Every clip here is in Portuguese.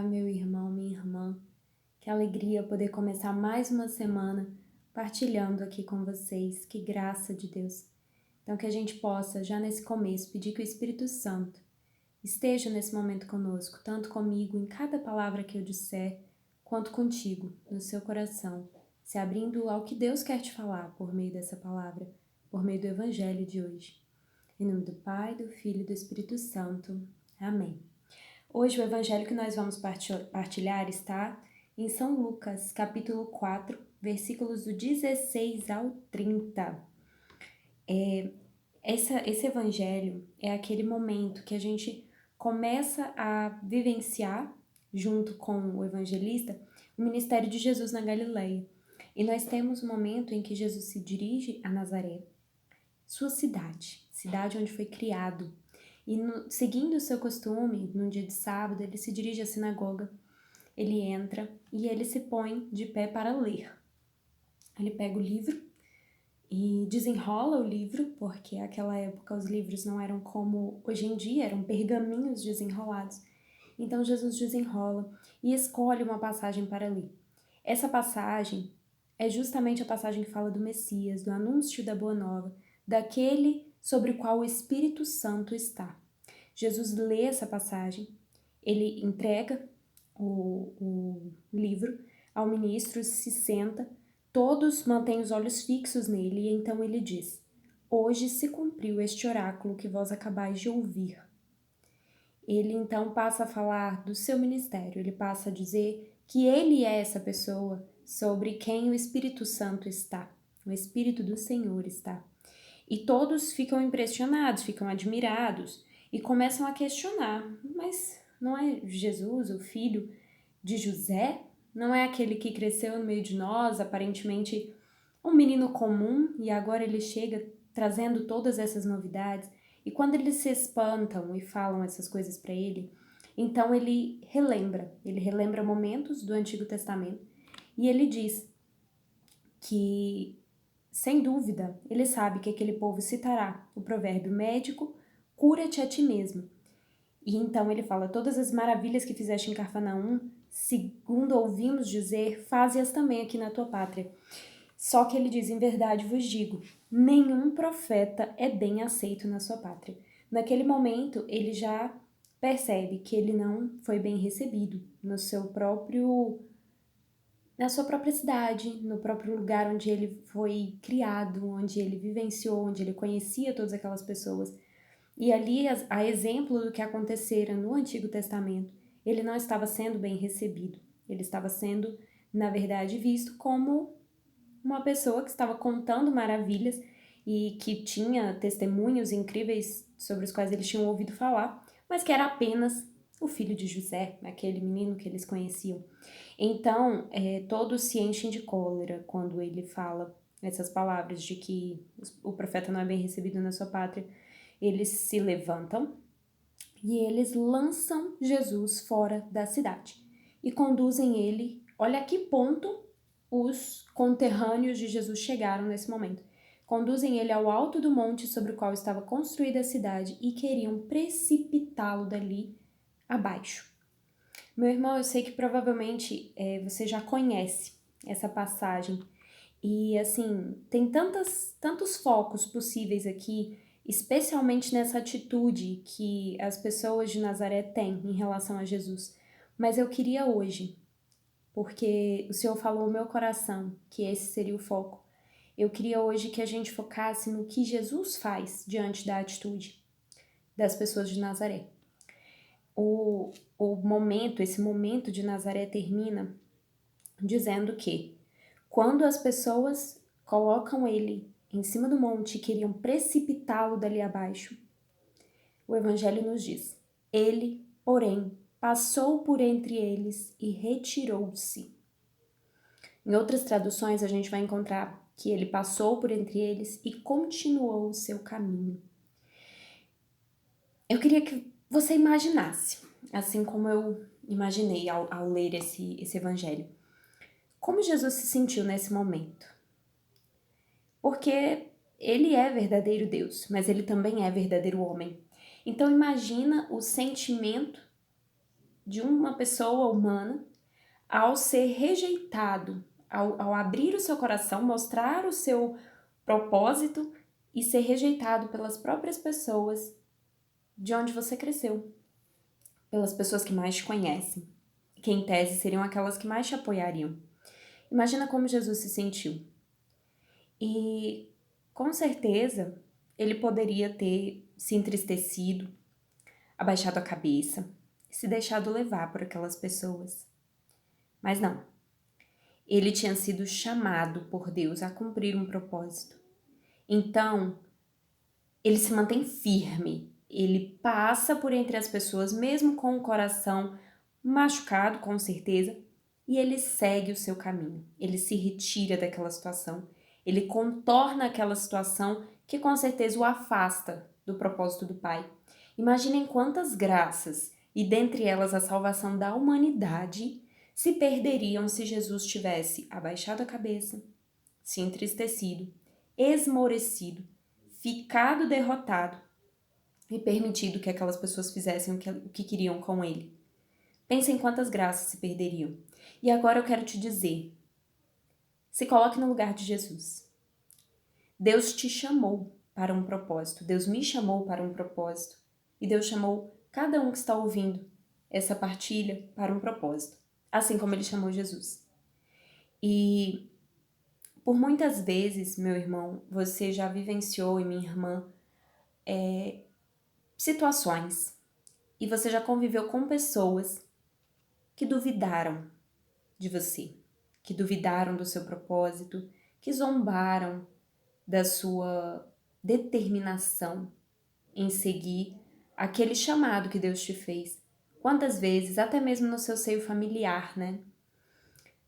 Olá, meu irmão, minha irmã. Que alegria poder começar mais uma semana partilhando aqui com vocês. Que graça de Deus. Então, que a gente possa, já nesse começo, pedir que o Espírito Santo esteja nesse momento conosco, tanto comigo em cada palavra que eu disser, quanto contigo, no seu coração, se abrindo ao que Deus quer te falar por meio dessa palavra, por meio do Evangelho de hoje. Em nome do Pai, do Filho e do Espírito Santo. Amém. Hoje o evangelho que nós vamos partilhar está em São Lucas, capítulo 4, versículos do 16 ao 30. Esse evangelho é aquele momento que a gente começa a vivenciar, junto com o evangelista, o ministério de Jesus na Galileia. E nós temos um momento em que Jesus se dirige a Nazaré, sua cidade onde foi criado. E seguindo o seu costume, no dia de sábado, ele se dirige à sinagoga, ele entra e ele se põe de pé para ler. Ele pega o livro e desenrola o livro, porque naquela época os livros não eram como hoje em dia, eram pergaminhos desenrolados. Então Jesus desenrola e escolhe uma passagem para ler. Essa passagem é justamente a passagem que fala do Messias, do anúncio da Boa Nova, daquele sobre o qual o Espírito Santo está. Jesus lê essa passagem, ele entrega o livro ao ministro, se senta, todos mantêm os olhos fixos nele e então ele diz: hoje se cumpriu este oráculo que vós acabais de ouvir. Ele então passa a falar do seu ministério, ele passa a dizer que ele é essa pessoa sobre quem o Espírito Santo está, o Espírito do Senhor está. E todos ficam impressionados, ficam admirados e começam a questionar: mas não é Jesus, o filho de José? Não é aquele que cresceu no meio de nós, aparentemente um menino comum, e agora ele chega trazendo todas essas novidades? E quando eles se espantam e falam essas coisas para ele, então ele relembra momentos do Antigo Testamento e ele diz que, sem dúvida, ele sabe que aquele povo citará o provérbio médico: cura-te a ti mesmo. E então ele fala: todas as maravilhas que fizeste em Cafarnaum, segundo ouvimos dizer, faze-as também aqui na tua pátria. Só que ele diz: em verdade vos digo, nenhum profeta é bem aceito na sua pátria. Naquele momento, ele já percebe que ele não foi bem recebido na sua própria cidade, no próprio lugar onde ele foi criado, onde ele vivenciou, onde ele conhecia todas aquelas pessoas. E ali, a exemplo do que acontecera no Antigo Testamento, ele não estava sendo bem recebido. Ele estava sendo, na verdade, visto como uma pessoa que estava contando maravilhas e que tinha testemunhos incríveis sobre os quais eles tinham ouvido falar, mas que era apenas o filho de José, aquele menino que eles conheciam. Então, todos se enchem de cólera quando ele fala essas palavras de que o profeta não é bem recebido na sua pátria. Eles se levantam e eles lançam Jesus fora da cidade e conduzem ele. Olha a que ponto os conterrâneos de Jesus chegaram nesse momento. Conduzem ele ao alto do monte sobre o qual estava construída a cidade e queriam precipitá-lo dali abaixo. Meu irmão, eu sei que provavelmente você já conhece essa passagem e assim, tem tantos focos possíveis aqui, especialmente nessa atitude que as pessoas de Nazaré têm em relação a Jesus. Mas eu queria hoje, porque o Senhor falou no meu coração que esse seria o foco. Eu queria hoje que a gente focasse no que Jesus faz diante da atitude das pessoas de Nazaré. Esse momento de Nazaré termina dizendo que quando as pessoas colocam ele em cima do monte e queriam precipitá-lo dali abaixo, o Evangelho nos diz: ele, porém, passou por entre eles e retirou-se. Em outras traduções, a gente vai encontrar que ele passou por entre eles e continuou o seu caminho. Eu queria que você imaginasse, assim como eu imaginei ao ler esse evangelho, como Jesus se sentiu nesse momento. Porque ele é verdadeiro Deus, mas ele também é verdadeiro homem. Então imagina o sentimento de uma pessoa humana ao ser rejeitado, ao abrir o seu coração, mostrar o seu propósito e ser rejeitado pelas próprias pessoas de onde você cresceu, pelas pessoas que mais te conhecem, que em tese seriam aquelas que mais te apoiariam. Imagina como Jesus se sentiu. E com certeza ele poderia ter se entristecido, abaixado a cabeça, se deixado levar por aquelas pessoas. Mas não. Ele tinha sido chamado por Deus a cumprir um propósito. Então, ele se mantém firme. Ele passa por entre as pessoas, mesmo com o coração machucado, com certeza, e ele segue o seu caminho. Ele se retira daquela situação. Ele contorna aquela situação que com certeza o afasta do propósito do Pai. Imaginem quantas graças, e dentre elas a salvação da humanidade, se perderiam se Jesus tivesse abaixado a cabeça, se entristecido, esmorecido, ficado derrotado e permitido que aquelas pessoas fizessem o que queriam com ele. Pensem quantas graças se perderiam. E agora eu quero te dizer, se coloque no lugar de Jesus. Deus te chamou para um propósito, Deus me chamou para um propósito e Deus chamou cada um que está ouvindo essa partilha para um propósito, assim como Ele chamou Jesus. E por muitas vezes, meu irmão, você já vivenciou, e minha irmã, situações, e você já conviveu com pessoas que duvidaram de você, que duvidaram do seu propósito, que zombaram da sua determinação em seguir aquele chamado que Deus te fez. Quantas vezes, até mesmo no seu seio familiar, né?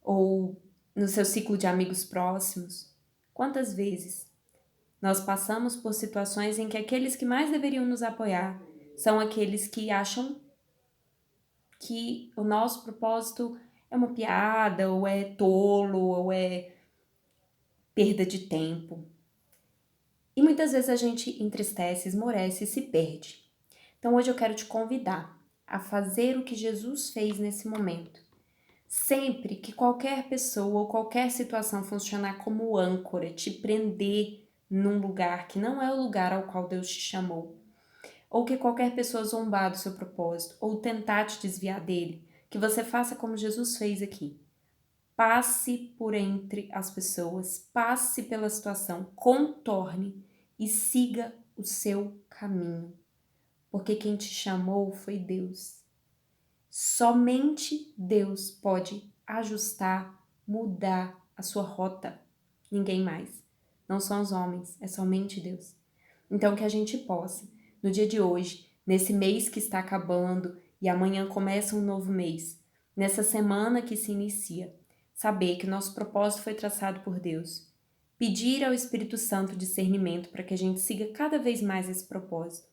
Ou no seu ciclo de amigos próximos, quantas vezes nós passamos por situações em que aqueles que mais deveriam nos apoiar são aqueles que acham que o nosso propósito é uma piada, ou é tolo, ou é perda de tempo. E muitas vezes a gente entristece, esmorece e se perde. Então hoje eu quero te convidar a fazer o que Jesus fez nesse momento. Sempre que qualquer pessoa ou qualquer situação funcionar como âncora, te prender num lugar que não é o lugar ao qual Deus te chamou, ou que qualquer pessoa zombar do seu propósito, ou tentar te desviar dele, que você faça como Jesus fez aqui. Passe por entre as pessoas, passe pela situação, contorne e siga o seu caminho. Porque quem te chamou foi Deus. Somente Deus pode ajustar, mudar a sua rota. Ninguém mais. Não são os homens, é somente Deus. Então que a gente possa, no dia de hoje, nesse mês que está acabando e amanhã começa um novo mês, nessa semana que se inicia, saber que o nosso propósito foi traçado por Deus. Pedir ao Espírito Santo discernimento para que a gente siga cada vez mais esse propósito.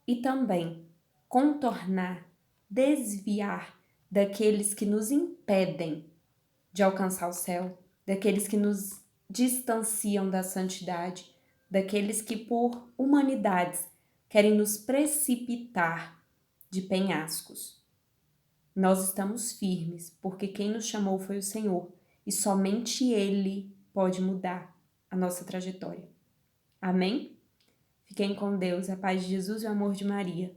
E também contornar, desviar daqueles que nos impedem de alcançar o céu, daqueles que nos distanciam da santidade, daqueles que por humanidades querem nos precipitar de penhascos. Nós estamos firmes, porque quem nos chamou foi o Senhor, e somente Ele pode mudar a nossa trajetória. Amém? Fiquem com Deus, a paz de Jesus e o amor de Maria.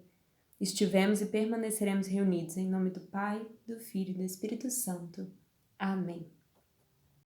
Estivemos e permaneceremos reunidos em nome do Pai, do Filho e do Espírito Santo. Amém.